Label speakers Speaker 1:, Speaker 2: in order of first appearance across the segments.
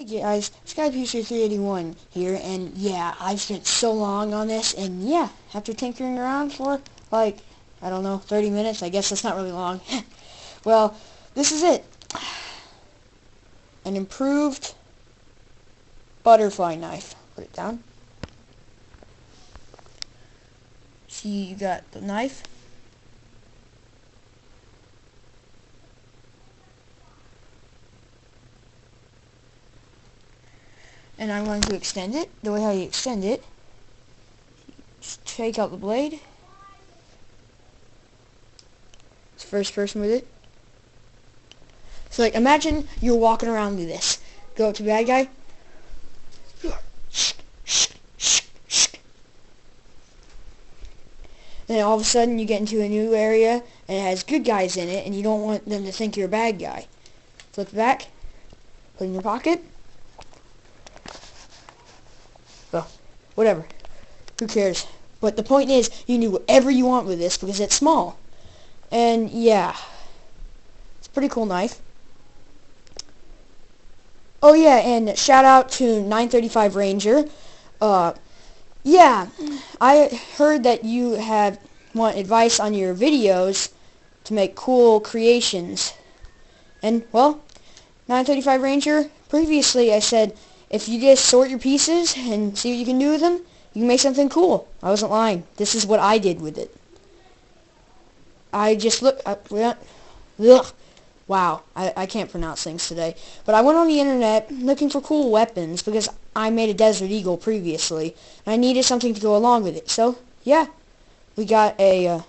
Speaker 1: guys, SkyPuser381 here, and yeah, I've spent so long on this, and yeah, after tinkering around for, like, I don't know, 30 minutes, I guess that's not really long. Well, this is it. An improved butterfly knife. Put it down. See, you got the knife. And I'm going to extend it. The way how you extend it, just take out the blade. It's first person with it. So like, imagine you're walking around with this. Go up to the bad guy. Then all of a sudden you get into a new area and it has good guys in it and you don't want them to think you're a bad guy. Flip it back. Put it in your pocket. Well, whatever. Who cares? But the point is, you can do whatever you want with this because it's small. And yeah, it's a pretty cool knife. Oh yeah, and shout out to 935 Ranger. Yeah, I heard that you want advice on your videos to make cool creations. And well, 935 Ranger, previously I said, if you just sort your pieces and see what you can do with them, you can make something cool. I wasn't lying. This is what I did with it. I just wow, I can't pronounce things today. But I went on the internet looking for cool weapons because I made a Desert Eagle previously, and I needed something to go along with it. So, yeah, we got a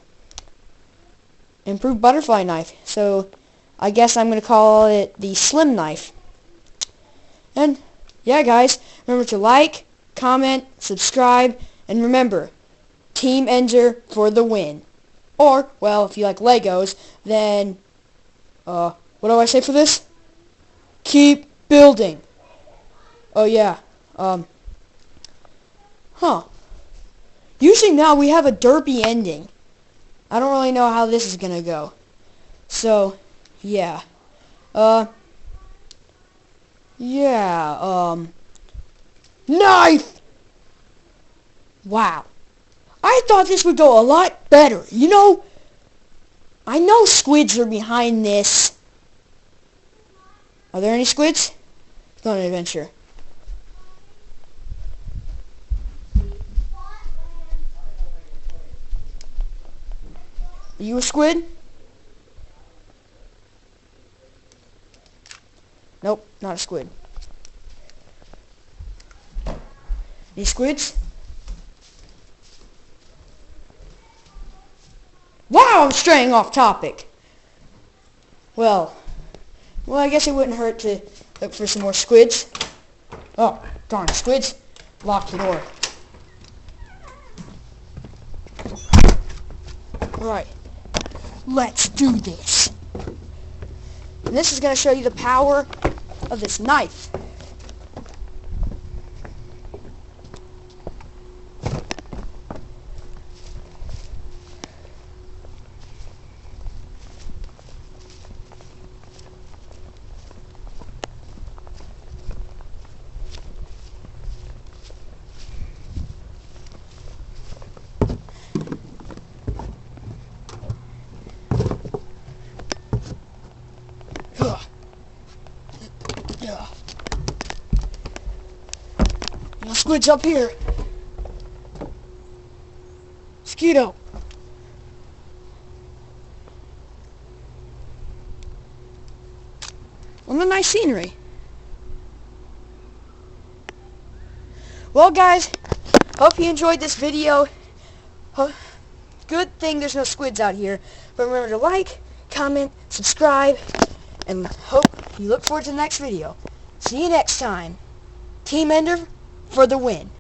Speaker 1: improved butterfly knife. So, I guess I'm going to call it the Slim Knife. And yeah, guys, remember to like, comment, subscribe, and remember, Team Ender for the win. Or, well, if you like Legos, then, what do I say for this? Keep building. Oh, yeah, Usually now we have a derpy ending. I don't really know how this is gonna go. So, yeah. Knife! Wow. I thought this would go a lot better. You know, I know squids are behind this. Are there any squids? Let's go on an adventure. Are you a squid? Nope, not a squid. Any squids? Wow, I'm straying off topic. Well, I guess it wouldn't hurt to look for some more squids. Oh, darn squids. Lock the door. Right. Let's do this. And this is going to show you the power of this knife. No squids up here. Mosquito. What a nice scenery. Well, guys, hope you enjoyed this video. Good thing there's no squids out here. But remember to like, comment, subscribe, and hope you look forward to the next video. See you next time. Team Ender for the win.